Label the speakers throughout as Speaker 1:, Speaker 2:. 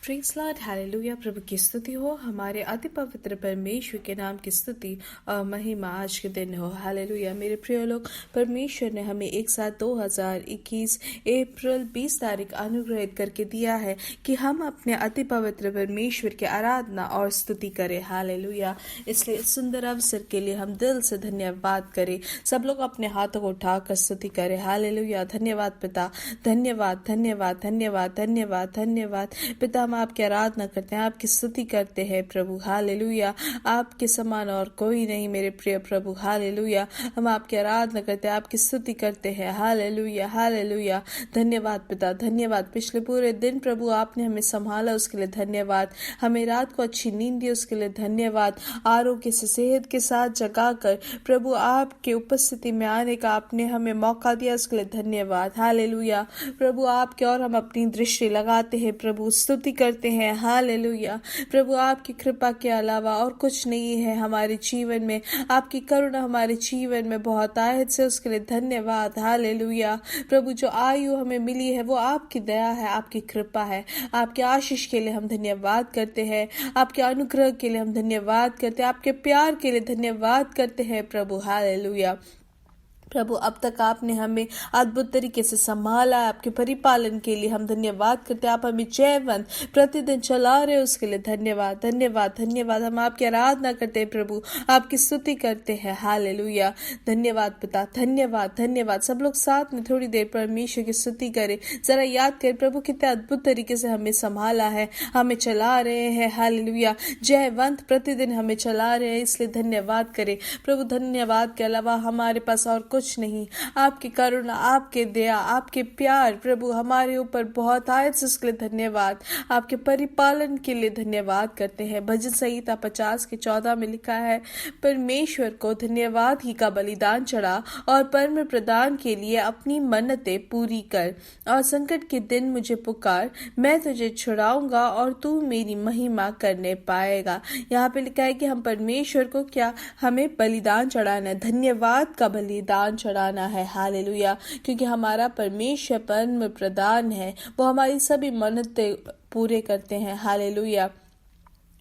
Speaker 1: Praise Lord, hallelujah. प्रभु की स्तुति हो। हमारे अति पवित्र परमेश्वर के नाम की स्तुति और महिमा आज के दिन हो। हालेलुया। मेरे प्रिय लोग, परमेश्वर ने हमें एक साथ 2021 अप्रैल 20 तारीख अनुग्रहित करके दिया है कि हम अपने अति पवित्र परमेश्वर की आराधना और स्तुति करें। हालेलुया। इसलिए इस सुंदर अवसर के लिए हम दिल से धन्यवाद करें। सब लोग अपने हाथों को उठाकर स्तुति करें। हालेलुया। धन्यवाद पिता, धन्यवाद धन्यवाद धन्यवाद धन्यवाद धन्यवाद पिता। हम आपकी आराधना करते हैं, आपकी स्तुति करते हैं प्रभु। हालेलुया। आपके समान और कोई नहीं मेरे प्रिय प्रभु। हालेलुया। हम आपकी आराधना करते हैं, आपकी स्तुति करते हैं। Hallelujah hallelujah. धन्यवाद पिता, धन्यवाद। पिछले पूरे दिन प्रभु आपने हमें संभाला, उसके लिए धन्यवाद। हमें रात को अच्छी नींद दी, उसके लिए धन्यवाद। आरोग्य से सेहत के साथ जगाकर प्रभु आपके उपस्थिति में आने का आपने हमें मौका दिया, उसके लिए धन्यवाद। हालेलुया। प्रभु आपके और हम अपनी दृष्टि लगाते हैं प्रभु, स्तुति करते हैं। हालेलुया। प्रभु आपकी कृपा के अलावा और कुछ नहीं है हमारे जीवन में। आपकी करुणा हमारे जीवन में बहुत आयत से, उसके लिए धन्यवाद। हालेलुया। प्रभु जो आयु हमें मिली है वो आपकी दया है, आपकी कृपा है। आपके आशीष के लिए हम धन्यवाद करते हैं, आपके अनुग्रह के लिए हम धन्यवाद करते हैं, आपके प्यार के लिए धन्यवाद करते हैं प्रभु। हालेलुया। प्रभु अब तक आपने हमें अद्भुत तरीके से संभाला, आपके परिपालन के लिए हम धन्यवाद करते हैं। आप हमें जयवंत प्रतिदिन चला रहे हो, उसके लिए धन्यवाद धन्यवाद धन्यवाद। हम आपकी आराधना करते हैं प्रभु, आपकी स्तुति करते हैं। हालेलुया। धन्यवाद पिता, धन्यवाद धन्यवाद। सब लोग साथ में थोड़ी देर परमेश्वर की स्तुति करें। जरा याद करें प्रभु कितने अद्भुत तरीके से हमें संभाला है, हमें चला रहे हैं। हालेलुया। जयवंत प्रतिदिन हमें चला रहे हैं, इसलिए धन्यवाद करें प्रभु। धन्यवाद के अलावा हमारे पास और कुछ नहीं। आपकी करुणा, आपके दया, आपके प्यार प्रभु हमारे ऊपर बहुत आए, उसके लिए धन्यवाद। आपके परिपालन के लिए धन्यवाद करते हैं। भजन संहिता 50 के 14 में लिखा है, परमेश्वर को धन्यवाद ही का बलिदान चढ़ा और परम प्रदान के लिए अपनी मन्नतें पूरी कर, और संकट के दिन मुझे पुकार, मैं तुझे छुड़ाऊंगा और तू मेरी महिमा करने पाएगा। यहाँ पे लिखा है कि हम परमेश्वर को क्या, हमें बलिदान चढ़ाना है, धन्यवाद का बलिदान चढ़ाना है। हालेलुया। क्योंकि हमारा परमेश्वर परम प्रधान है, वो हमारी सभी मन्नतें पूरे करते हैं। हालेलुया।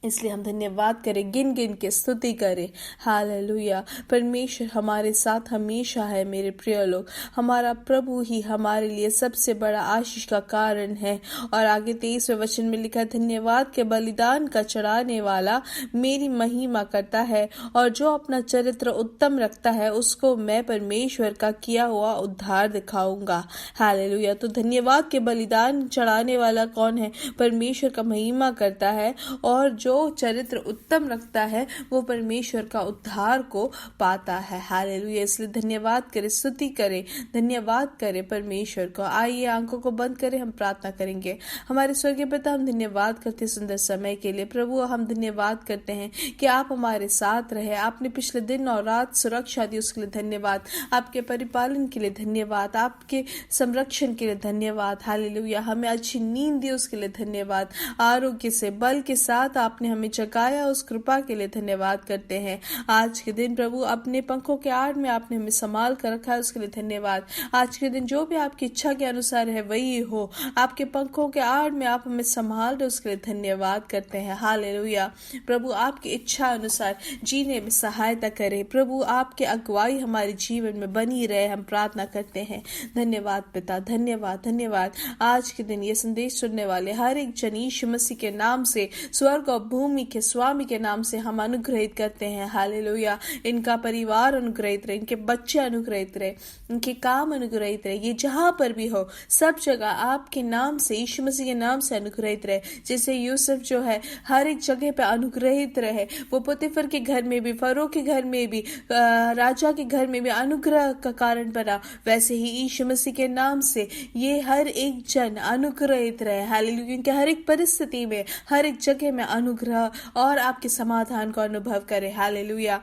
Speaker 1: इसलिए हम धन्यवाद करें, गिन गिन के स्तुति करें। हालेलुया। परमेश्वर हमारे साथ हमेशा है मेरे प्रिय लोग। हमारा प्रभु ही हमारे लिए सबसे बड़ा आशीष का कारण है। और आगे 23वें वचन में लिखा है, धन्यवाद के बलिदान का चढ़ाने वाला मेरी महिमा करता है, और जो अपना चरित्र उत्तम रखता है उसको मैं परमेश्वर का किया हुआ उद्धार दिखाऊंगा। हालेलुया। तो धन्यवाद के बलिदान चढ़ाने वाला कौन है? परमेश्वर का महिमा करता है, और जो चरित्र उत्तम रखता है वो परमेश्वर का उद्धार को पाता है। हालेलुया। इसलिए धन्यवाद करें, स्तुति करें, धन्यवाद करें परमेश्वर को। आइए आंखों को बंद करें, हम प्रार्थना करेंगे। हमारे स्वर्गीय पिता, हम धन्यवाद करते हैं सुंदर समय के लिए। प्रभु हम धन्यवाद करते हैं कि आप हमारे साथ रहे। आपने पिछले दिन और रात सुरक्षा दी, उसके लिए धन्यवाद। आपके परिपालन के लिए धन्यवाद, आपके संरक्षण के लिए धन्यवाद। हालेलुया। हमें अच्छी नींद दी, उसके लिए धन्यवाद। आरोग्य से बल के साथ आपने हमें जगाया, उस कृपा के लिए धन्यवाद करते हैं। आज के दिन प्रभु अपने पंखों के आड़ में आपने हमें संभाल कर रखा है, उसके लिए धन्यवाद। आज के दिन जो भी आपकी इच्छा के अनुसार है वही हो। आपके पंखों के आड़ में आप हमें संभाल रहे, उसके लिए धन्यवाद करते हैं। हालेलुया। प्रभु आपकी इच्छा अनुसार जीने में सहायता करे। प्रभु आपकी अगुवाई हमारे जीवन में बनी रहे, हम प्रार्थना करते हैं। धन्यवाद पिता, धन्यवाद धन्यवाद। आज के दिन ये संदेश सुनने वाले हर एक जन यीशु मसीह के नाम से, स्वर्ग और भूमि के स्वामी के नाम से हम अनुग्रहित करते हैं। हालेलुया। इनका परिवार अनुग्रहित रहे, इनके बच्चे अनुग्रहित रहे, इनके काम अनुग्रहित रहे। ये जहां पर भी हो सब जगह आपके नाम से, यीशु मसीह के नाम से अनुग्रहित रहे। जैसे यूसुफ जो है हर एक जगह पे अनुग्रहित रहे, वो पुतीफर के घर में भी, फरो के घर में भी, राजा के घर में भी अनुग्रह का कारण बना, वैसे ही यीशु मसीह के नाम से ये हर एक जन अनुग्रहित रहे। हालेलुया। क्योंकि हर एक परिस्थिति में, हर एक जगह में अनुग्रह और आपके समाधान को अनुभव करें। हालेलुया।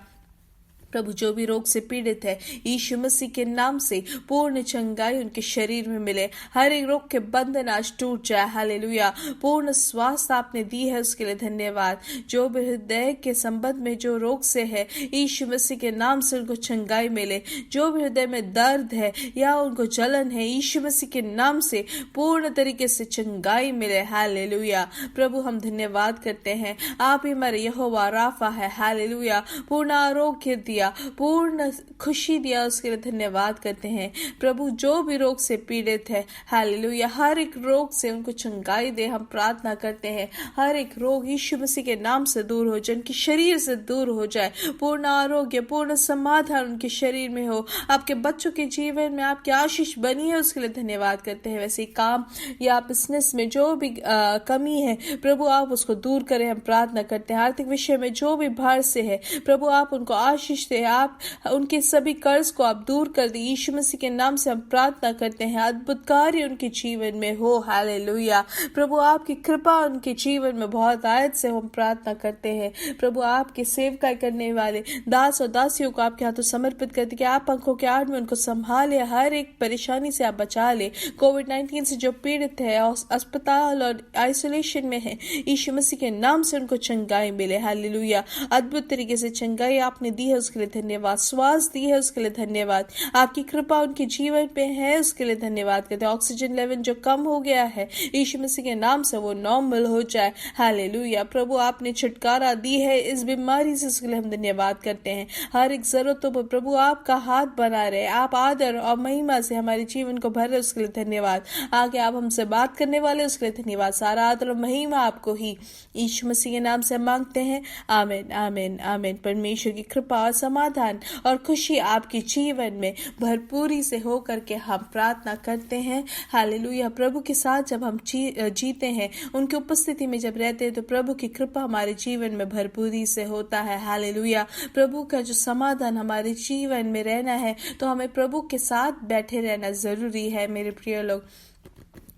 Speaker 1: प्रभु जो भी रोग से पीड़ित है, यीशु मसीह के नाम से पूर्ण चंगाई उनके शरीर में मिले। हर एक रोग के बंधन आज टूट जाए। हालेलुया। पूर्ण स्वास्थ्य आपने दी है, उसके लिए धन्यवाद। जो भी हृदय के संबंध में जो रोग से है, यीशु मसीह के नाम से उनको चंगाई मिले। जो भी हृदय में दर्द है या उनको जलन है, यीशु मसीह के नाम से पूर्ण तरीके से चंगाई मिले। हालेलुया। प्रभु हम धन्यवाद करते हैं, आप ही हमारे यहोवा राफा है। हालेलुया। पूर्ण आरोग्य दिया, पूर्ण खुशी दिया, उसके लिए धन्यवाद करते हैं। प्रभु जो भी रोग से पीड़ित है, हालेलुया, हर एक रोग से उनको चंगाई दे। हम प्रार्थना करते हैं हर एक रोग यीशु मसीह के नाम से दूर हो जाए, उनके शरीर से दूर हो जाए। पूर्ण आरोग्य, पूर्ण समाधान उनके शरीर में हो। आपके बच्चों के जीवन में आपकी आशीष बनी है, उसके लिए धन्यवाद करते हैं। वैसे काम या बिजनेस में जो भी कमी है, प्रभु आप उसको दूर करें, हम प्रार्थना करते हैं। आर्थिक विषय में जो भी भार से है, प्रभु आप उनको आशीष दे, आप उनके सभी कर्ज को आप दूर कर दे। यीशु मसीह के नाम से हम प्रार्थना करते हैं, अद्भुत कार्य उनके जीवन में हो। हालेलुया। प्रभु आपकी कृपा उनके जीवन में बहुत आयत से हम प्रार्थना करते हैं। प्रभु आपके सेवकाई करने वाले दास और दासियों को आपके हाथों समर्पित करते कि आप पंखों के आड़ में उनको संभाले, हर एक परेशानी से आप बचा ले। कोविड-19 से जो पीड़ित है, अस्पताल और आइसोलेशन में है, यीशु मसीह के नाम से उनको चंगाई मिले। हालेलुया। अद्भुत तरीके से चंगाई आपने दी है, उसके लिए धन्यवाद। श्वास दी है, उसके लिए धन्यवाद। आपकी कृपा उनके जीवन पे है, उसके लिए धन्यवाद करते हैं। ऑक्सीजन लेवल जो कम हो गया है, यीशु मसीह के नाम से वो नॉर्मल हो जाए। हालेलुया। प्रभु आपने छुटकारा दी है इस बीमारी से, उसके लिए हम धन्यवाद करते हैं। हर एक जरूरतों पर प्रभु आपका हाथ बना रहे, आप आदर और महिमा से हमारे जीवन को भर रहे, उसके लिए धन्यवाद। आगे आप हमसे बात करने वाले, उसके लिए धन्यवाद। सारा आदर और महिमा आपको ही यीशु मसीह के नाम से मांगते हैं। आमीन, आमीन, आमीन। परमेश्वर की कृपा और समाधान और खुशी आपके जीवन में भरपूरी से हो करके हम प्रार्थना करते हैं। हालेलुया। प्रभु के साथ जब हम जीते हैं, उनकी उपस्थिति में जब रहते हैं, तो प्रभु की कृपा हमारे जीवन में भरपूरी से होता है। हालेलुया। प्रभु का जो समाधान हमारे जीवन में रहना है, तो हमें प्रभु के साथ बैठे रहना जरूरी है। मेरे प्रिय लोग,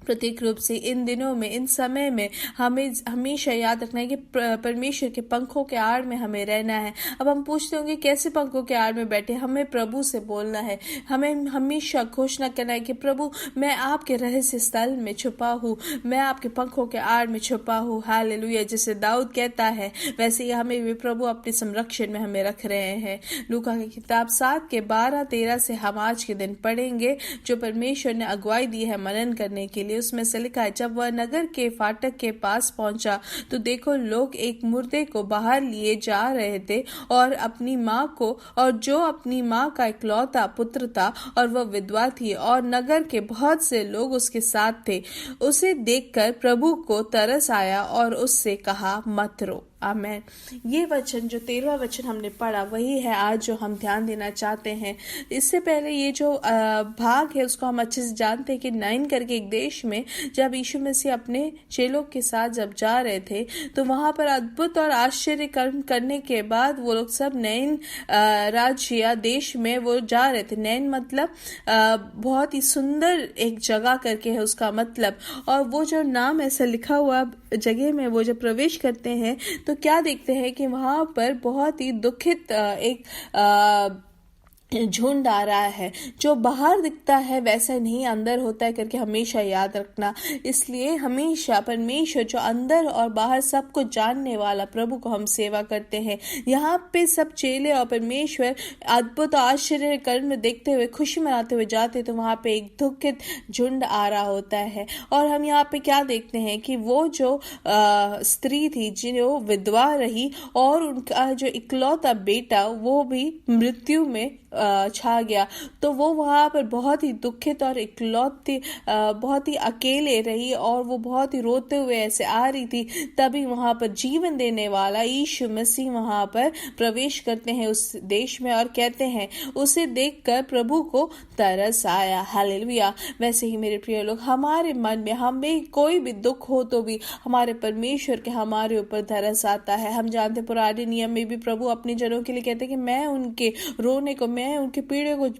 Speaker 1: प्रत्येक रूप से इन दिनों में, इन समय में हमें हमेशा याद रखना है कि परमेश्वर के पंखों के आड़ में हमें रहना है। अब हम पूछते होंगे कैसे पंखों के आड़ में बैठे? हमें प्रभु से बोलना है। हमें हमेशा घोषणा करना है कि प्रभु मैं आपके रहस्य स्थल में छुपा हूँ, मैं आपके पंखों के आड़ में छुपा हूँ। हालेलुया। जैसे दाऊद कहता है, वैसे ही हमें भी प्रभु अपने संरक्षण में हमें रख रहे हैं। लूका की किताब 7 के 12-13 से हम आज के दिन पढ़ेंगे, जो परमेश्वर ने अगुवाई दी है मनन करने के लिए। उसमें से लिखा है, जब वह नगर के फाटक के पास पहुंचा तो देखो लोग एक मुर्दे को बाहर लिए जा रहे थे और अपनी माँ को, और जो अपनी माँ का इकलौता पुत्र था, और वह विधवा थी, और नगर के बहुत से लोग उसके साथ थे। उसे देखकर प्रभु को तरस आया और उससे कहा, मत रो। आमेन। ये वचन जो 13वां वचन हमने पढ़ा, वही है आज जो हम ध्यान देना चाहते हैं। इससे पहले ये जो भाग है उसको हम अच्छे से जानते हैं कि नाइन करके एक देश में जब यीशु मसीह अपने चेलों के साथ जब जा रहे थे, तो वहां पर अद्भुत और आश्चर्य कर्म करने के बाद वो लोग सब नैन राज्य या देश में वो जा रहे थे। नैन मतलब बहुत ही सुंदर एक जगह करके है उसका मतलब। और वो जो नाम ऐसा लिखा हुआ जगह में वो जब प्रवेश करते हैं, तो क्या देखते हैं कि वहां पर बहुत ही दुखित एक झुंड आ रहा है। जो बाहर दिखता है वैसा नहीं अंदर होता है करके हमेशा याद रखना। इसलिए हमेशा परमेश्वर जो अंदर और बाहर सब कुछ जानने वाला प्रभु को हम सेवा करते हैं। यहाँ पे सब चेले और परमेश्वर अद्भुत आश्चर्य कर्म देखते हुए खुशी मनाते हुए जाते, तो वहां पे एक दुखित झुंड आ रहा होता है। और हम यहाँ पे क्या देखते हैं कि वो जो स्त्री थी जो विधवा रही, और उनका जो इकलौता बेटा वो भी मृत्यु में छा गया, तो वो वहां पर बहुत ही दुखित और इकलौती बहुत ही अकेले रही, और वो बहुत ही रोते हुए ऐसे आ रही थी। तभी वहां पर जीवन देने वाला यीशु मसीह वहां पर प्रवेश करते हैं उस देश में, और कहते हैं उसे देखकर प्रभु को तरस आया। हालेलुया। वैसे ही मेरे प्रिय लोग, हमारे मन में हमें कोई भी दुख हो तो भी हमारे परमेश्वर के हमारे ऊपर तरस आता है। हम जानते पुराने नियम में भी प्रभु अपने जनों के लिए कहते हैं कि मैं उनके रोने को, मैं मैं उनके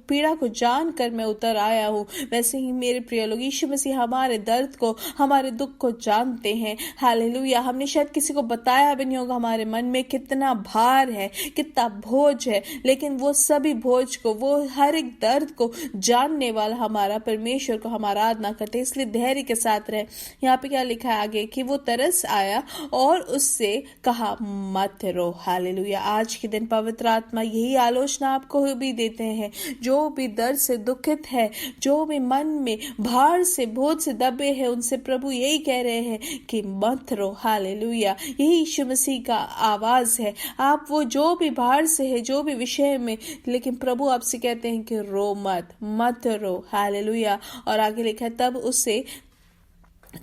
Speaker 1: पीड़ा को जान कर मैं उतर आया हूँ। वैसे ही मेरे प्रिय लोग, यीशु मसीह हमारे दर्द को, हमारे दुख को जानते हैं। हालेलुया। हमने शायद किसी को बताया भी नहीं होगा हमारे मन में कितना भार है, कितना बोझ है, लेकिन वो सभी बोझ को, वो हर एक दर्द को जानने वाला हमारा परमेश्वर को हम आराधना करते हैं। इसलिए धैर्य के साथ रहे। यहाँ पे क्या लिखा है आगे कि वो तरस आया और उससे कहा मत रो। हालेलुया। आज के दिन पवित्र आत्मा यही आलोचना आपको भी देते हैं। जो भी दर्द से दुखित है, जो भी मन में भार से, बोझ से दबे हैं, उनसे प्रभु यही कह रहे हैं कि मत रो। हालेलुया। यही यीशु मसीह का आवाज है। आप वो जो भी भार से है, जो भी विषय में, लेकिन प्रभु आपसे कहते हैं कि रो मत रो। हालेलुया। और आगे लिखा है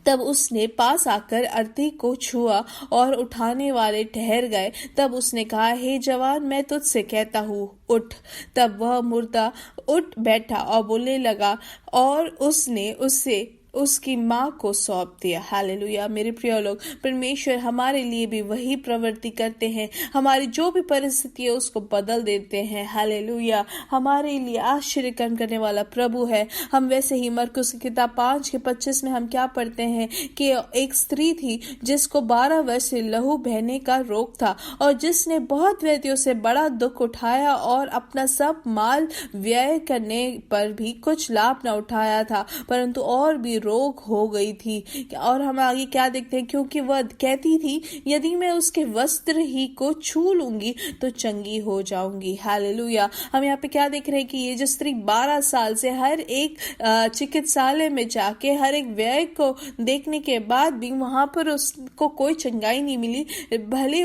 Speaker 1: तब उसने पास आकर अर्थी को छुआ और उठाने वाले ठहर गए। तब उसने कहा, हे जवान, मैं तुझसे कहता हूँ, उठ। तब वह मुर्दा उठ बैठा और बोलने लगा और उसने उससे उसकी माँ को सौंप दिया। हालेलुया। मेरे प्रिय लोग, परमेश्वर हमारे लिए भी वही प्रवृत्ति करते हैं। हमारी जो भी परिस्थिति है उसको बदल देते हैं। हालेलुया। हमारे लिए आश्चर्य कर्म करने वाला प्रभु है। हम वैसे ही मरकुस की किताब 5:25 में हम क्या पढ़ते हैं कि एक स्त्री थी जिसको 12 वर्ष से लहू बहने का रोग था और जिसने बहुत व्यक्तियों से बड़ा दुख उठाया और अपना सब माल व्यय करने पर भी कुछ लाभ न उठाया था, परंतु और भी रोग हो गई थी। और हम आगे क्या देखते हैं, क्योंकि वह कहती थी यदि मैं उसके वस्त्र ही को छू लूंगी तो चंगी हो जाऊंगी। हालेलुया। हम यहाँ पे क्या देख रहे हैं कि ये जो स्त्री 12 साल से हर एक चिकित्सालय में जाके हर एक व्यय को देखने के बाद भी वहां पर उसको कोई चंगाई नहीं मिली, भले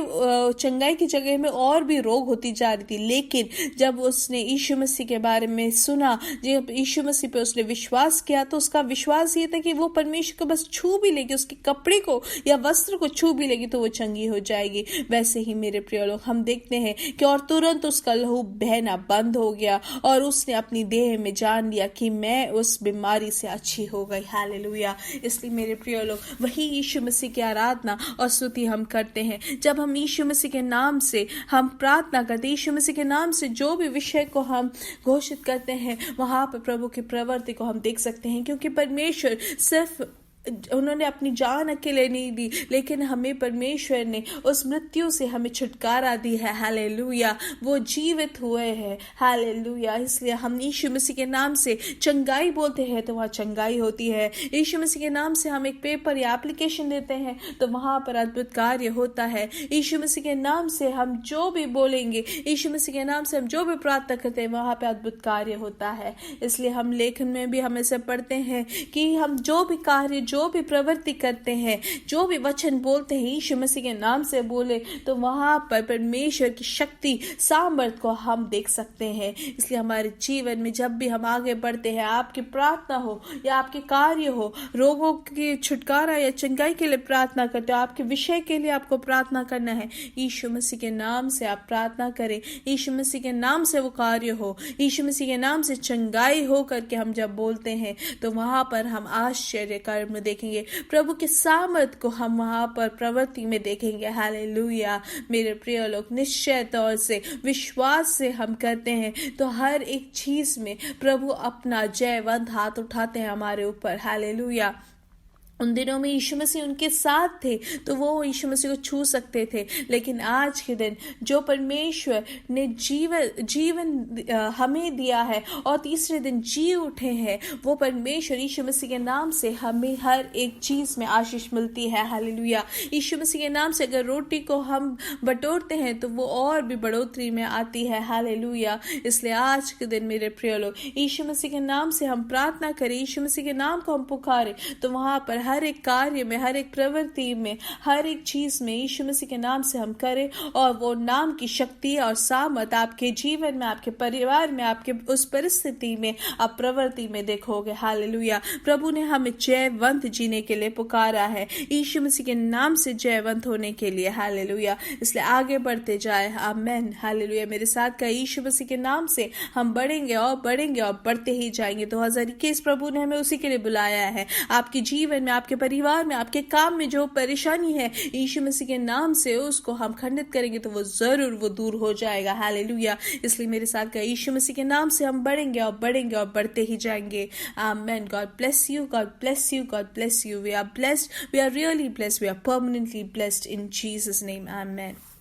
Speaker 1: चंगाई की जगह में और भी रोग होती जा रही थी। लेकिन जब उसने यीशु मसीह के बारे में सुना, जब यीशु मसीह पे उसने विश्वास किया, तो उसका विश्वास ये था कि वो परमेश्वर को बस छू भी लेगी, उसके कपड़े को या वस्त्र को छू भी लेगी तो वो चंगी हो जाएगी। वैसे ही मेरे प्रिय लोग, हम देखते हैं कि और तुरंत उसका लहू बहना बंद हो गया और उसने अपनी देह में जान लिया कि मैं उस बीमारी से अच्छी हो गई। हालेलुया। इसलिए मेरे प्रिय लोग, वही यीशु मसीह की आराधना और स्तुति हम करते हैं। जब हम यीशु मसीह के नाम से हम प्रार्थना करते हैं, यीशु मसीह के नाम से जो भी विषय को हम घोषित करते हैं, वहां पर प्रभु की प्रवृत्ति को हम देख सकते हैं। क्योंकि परमेश्वर सिर्फ उन्होंने अपनी जान अकेले नहीं दी, लेकिन हमें परमेश्वर ने उस मृत्यु से हमें छुटकारा दी है। हालेलुया। वो जीवित हुए हैं। हालेलुया। इसलिए हम यीशु मसीह के नाम से चंगाई बोलते हैं तो वहाँ चंगाई होती है। यीशु मसीह के नाम से हम एक पेपर या एप्लीकेशन देते हैं तो वहाँ पर अद्भुत कार्य होता है। यीशु मसीह के नाम से हम जो भी बोलेंगे, यीशु मसीह के नाम से हम जो भी प्रार्थना करते हैं, वहाँ पे अद्भुत कार्य होता है। इसलिए हम लेखन में भी हम ऐसे पढ़ते हैं कि हम जो भी कार्य, जो भी प्रवृत्ति करते हैं, जो भी वचन बोलते हैं, यीशु मसीह के नाम से बोले तो वहां पर परमेश्वर की शक्ति, सामर्थ को हम देख सकते हैं। इसलिए हमारे जीवन में जब भी हम आगे बढ़ते हैं, आपकी प्रार्थना हो या आपके कार्य हो, रोगों की छुटकारा या चंगाई के लिए प्रार्थना करते हो, आपके विषय के लिए आपको प्रार्थना करना है, यीशु मसीह के नाम से आप प्रार्थना करें। यीशु मसीह के नाम से वो कार्य हो, यीशु मसीह के नाम से चंगाई हो करके हम जब बोलते हैं तो वहां पर हम आश्चर्य कर्म देखेंगे, प्रभु के सामर्थ को हम वहां पर प्रवृत्ति में देखेंगे। हालेलुया। मेरे प्रिय लोग, निश्चय तौर से विश्वास से हम करते हैं तो हर एक चीज में प्रभु अपना जयवंत हाथ उठाते हैं हमारे ऊपर। हालेलुया। उन दिनों में यीशु मसीह उनके साथ थे तो वो यीशु मसीह को छू सकते थे, लेकिन आज के दिन जो परमेश्वर ने जीवन हमें दिया है और तीसरे दिन जी उठे हैं, वो परमेश्वर यीशु मसीह के नाम से हमें हर एक चीज में आशीष मिलती है। हालेलुया। यीशु मसीह के नाम से अगर रोटी को हम बटोरते हैं तो वो और भी बढ़ोतरी में आती है। हालेलुया। इसलिए आज के दिन मेरे प्रिय लोग, यीशु मसीह के नाम से हम प्रार्थना करें, यीशु मसीह के नाम को हम पुकारें तो वहां पर हर एक कार्य में, हर एक प्रवृत्ति में, हर एक चीज में यीशु मसीह के नाम से हम करें और वो नाम की शक्ति और सामर्थ आपके जीवन में, आपके परिवार में, आपके उस परिस्थिति में, आप प्रवृत्ति में देखोगे। हालेलुया। प्रभु ने हमें जयवंत जीने के लिए पुकारा है, यीशु मसीह के नाम से जयवंत होने के लिए। हालेलुया। इसलिए आगे बढ़ते जाए। आमेन। हालेलुया। मेरे साथ का यीशु मसीह के नाम से हम बढ़ेंगे और बढ़ते ही जाएंगे। 2021 प्रभु ने हमें उसी के लिए बुलाया है। आपके जीवन में, आपके परिवार में, आपके काम में जो परेशानी है, यीशु मसीह के नाम से उसको हम खंडित करेंगे तो वो जरूर वो दूर हो जाएगा। हालेलुया। इसलिए मेरे साथ का यीशु मसीह के नाम से हम बढ़ेंगे और बढ़ेंगे और बढ़ते ही जाएंगे। Amen. God bless you, God bless you, God bless you. We are blessed, we are really blessed, we are permanently blessed in Jesus' name. Amen.